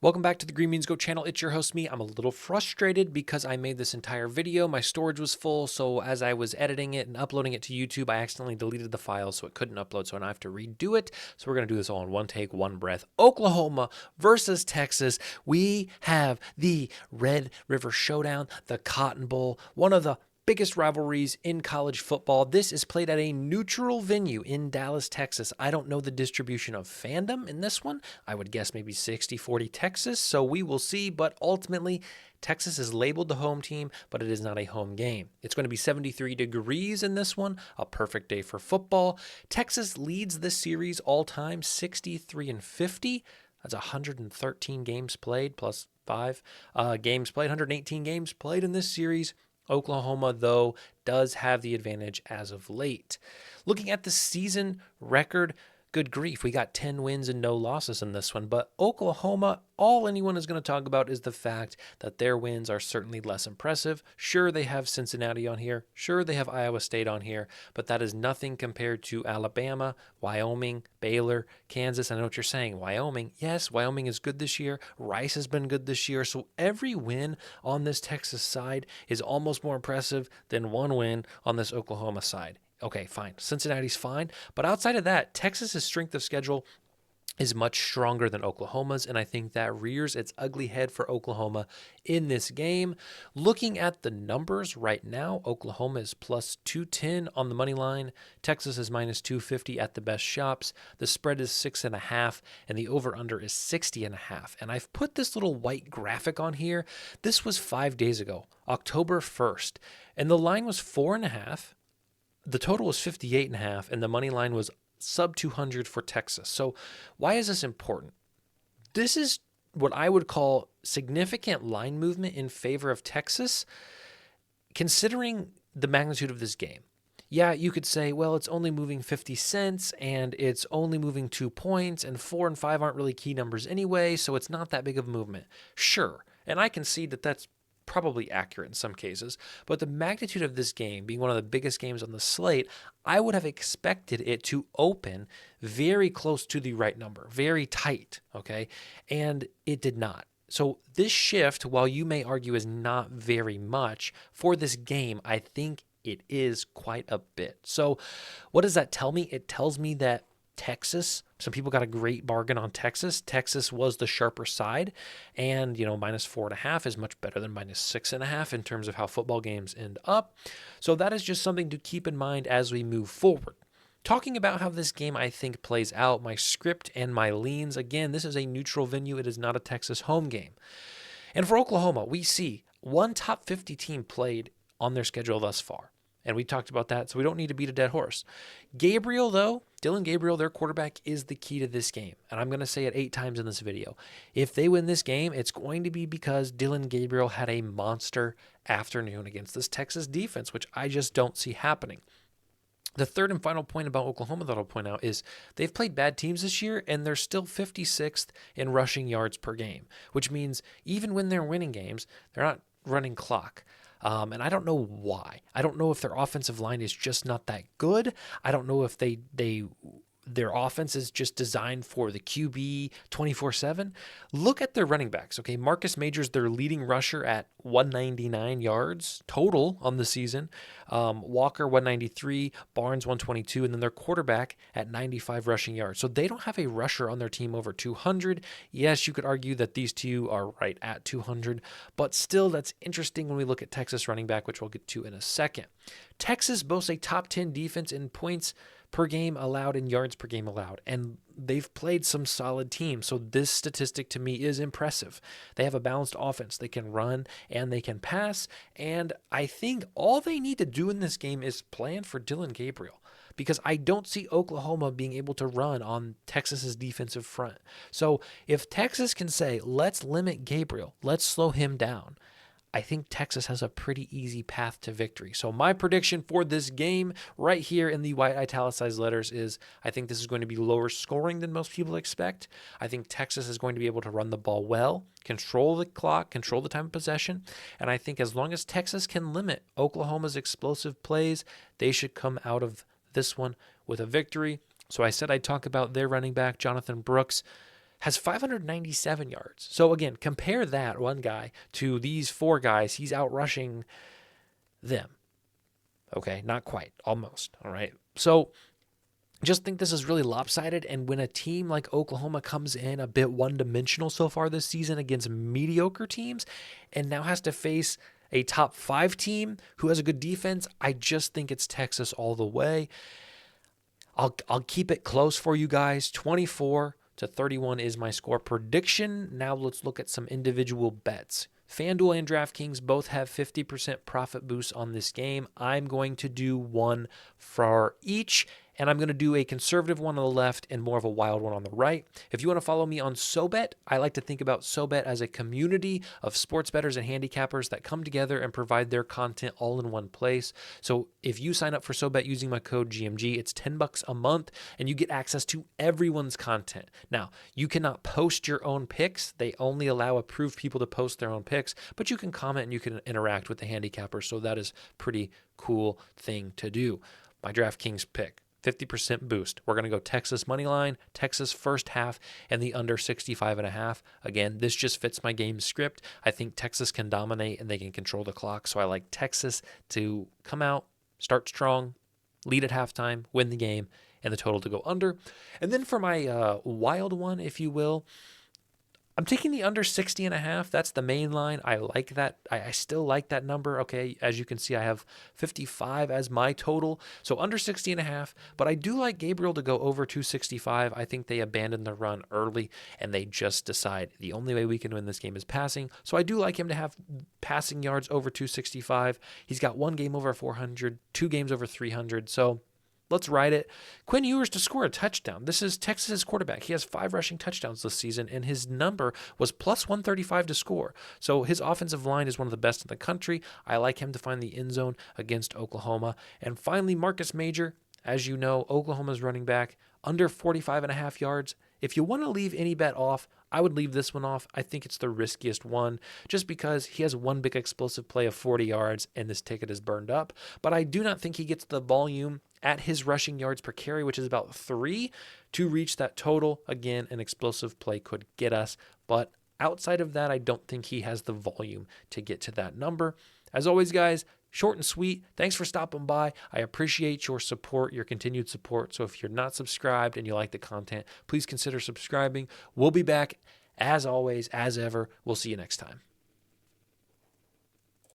Welcome back to the Green Beans Go channel. It's your host, me. I'm a little frustrated because I made this entire video. My storage was full, so as I was editing it and uploading it to YouTube, I accidentally deleted the file, so it couldn't upload, so now I have to redo it. So we're going to do this all in one take, one breath. Oklahoma versus Texas. We have the Red River Showdown, the Cotton Bowl, one of the biggest rivalries in college football. This is played at a neutral venue in Dallas, Texas. I don't know the distribution of fandom in this one. I would guess maybe 60-40 Texas, so we will see, but ultimately Texas is labeled the home team, but it is not a home game. It's going to be 73 degrees in this one, a perfect day for football. Texas leads this series all time 63-50. That's 113 games played plus 5 games played, 118 games played in this series. Oklahoma, though, does have the advantage as of late. Looking at the season record, good grief, we got 10 wins and no losses in this one. But Oklahoma, all anyone is going to talk about is the fact that their wins are certainly less impressive. Sure, they have Cincinnati on here. Sure, they have Iowa State on here. But that is nothing compared to Alabama, Wyoming, Baylor, Kansas. I know what you're saying. Wyoming, yes, Wyoming is good this year. Rice has been good this year. So every win on this Texas side is almost more impressive than one win on this Oklahoma side. Okay, fine. Cincinnati's fine. But outside of that, Texas's strength of schedule is much stronger than Oklahoma's, and I think that rears its ugly head for Oklahoma in this game. Looking at the numbers right now, Oklahoma is plus 210 on the money line. Texas is minus 250 at the best shops. The spread is 6.5, and the over-under is 60.5. And I've put this little white graphic on here. This was 5 days ago, October 1st, and the line was 4.5. The total was 58.5, and the money line was sub 200 for Texas. So why is this important? This is what I would call significant line movement in favor of Texas, considering the magnitude of this game. Yeah, you could say, well, it's only moving 50 cents and it's only moving 2 points, and 4 and 5 aren't really key numbers anyway, so it's not that big of a movement. Sure, and I can see that that's probably accurate in some cases, but the magnitude of this game being one of the biggest games on the slate, I would have expected it to open very close to the right number, very tight, okay? And it did not. So this shift, while you may argue is not very much, for this game, I think it is quite a bit. So what does that tell me? It tells me that Texas, some people got a great bargain on Texas. Texas was the sharper side, and minus 4.5 is much better than minus 6.5 in terms of how football games end up. So that is just something to keep in mind as we move forward. Talking about how this game I think plays out, my script and my leans. Again, this is a neutral venue. It is not a Texas home game. And for Oklahoma, we see one top 50 team played on their schedule thus far. And we talked about that, so we don't need to beat a dead horse. Gabriel, though, Dillon Gabriel, their quarterback, is the key to this game. And I'm going to say it 8 times in this video. If they win this game, it's going to be because Dillon Gabriel had a monster afternoon against this Texas defense, which I just don't see happening. The third and final point about Oklahoma that I'll point out is they've played bad teams this year, and they're still 56th in rushing yards per game, which means even when they're winning games, they're not running clock. And I don't know why. I don't know if their offensive line is just not that good. I don't know if their offense is just designed for the QB 24/7. Look at their running backs. Okay, Marcus Majors, their leading rusher at 199 yards total on the season. Walker 193, Barnes 122, and then their quarterback at 95 rushing yards. So they don't have a rusher on their team over 200. Yes, you could argue that these two are right at 200, but still that's interesting when we look at Texas running back, which we'll get to in a second. Texas boasts a top 10 defense in points per game allowed and yards per game allowed, and they've played some solid teams, so this statistic to me is impressive. They have a balanced offense. They can run and they can pass, and I think all they need to do in this game is plan for Dillon Gabriel, because I don't see Oklahoma being able to run on Texas's defensive front. So if Texas can say, let's limit Gabriel, let's slow him down, I think Texas has a pretty easy path to victory. So my prediction for this game right here in the white italicized letters is I think this is going to be lower scoring than most people expect. I think Texas is going to be able to run the ball well, control the clock, control the time of possession. And I think as long as Texas can limit Oklahoma's explosive plays, they should come out of this one with a victory. So I said I'd talk about their running back, Jonathan Brooks. has 597 yards. So again, compare that one guy to these 4 guys. He's out rushing them. Okay, not quite, almost. All right. So just think this is really lopsided. And when a team like Oklahoma comes in a bit one-dimensional so far this season against mediocre teams and now has to face a top 5 team who has a good defense, I just think it's Texas all the way. I'll keep it close for you guys. 24-31 is my score prediction. Now let's look at some individual bets. FanDuel and DraftKings both have 50% profit boosts on this game. I'm going to do one for each, and I'm going to do a conservative one on the left and more of a wild one on the right. If you want to follow me on SoBet, I like to think about SoBet as a community of sports bettors and handicappers that come together and provide their content all in one place. So if you sign up for SoBet using my code GMG, it's $10 a month, and you get access to everyone's content. Now, you cannot post your own picks. They only allow approved people to post their own picks, but you can comment and you can interact with the handicappers. So that is pretty cool thing to do. My DraftKings pick, 50% boost. We're going to go Texas money line, Texas first half, and the under 65.5. Again, this just fits my game script. I think Texas can dominate and they can control the clock. So I like Texas to come out, start strong, lead at halftime, win the game, and the total to go under. And then for my wild one, if you will, I'm taking the under 60.5. That's the main line. I like that. I still like that number. Okay, as you can see, I have 55 as my total. So under 60.5. But I do like Gabriel to go over 265. I think they abandoned the run early and they just decide the only way we can win this game is passing. So I do like him to have passing yards over 265. He's got 1 game over 400, 2 games over 300. So let's ride it. Quinn Ewers to score a touchdown. This is Texas's quarterback. He has 5 rushing touchdowns this season, and his number was plus 135 to score. So his offensive line is one of the best in the country. I like him to find the end zone against Oklahoma. And finally, Marcus Major. As you know, Oklahoma's running back, under 45.5 yards. If you want to leave any bet off, I would leave this one off. I think it's the riskiest one just because he has 1 big explosive play of 40 yards and this ticket is burned up. But I do not think he gets the volume at his rushing yards per carry, which is about 3, to reach that total. Again, an explosive play could get us. But outside of that, I don't think he has the volume to get to that number. As always, guys, short and sweet. Thanks for stopping by. I appreciate your support, your continued support. So if you're not subscribed and you like the content, please consider subscribing. We'll be back as always, as ever. We'll see you next time.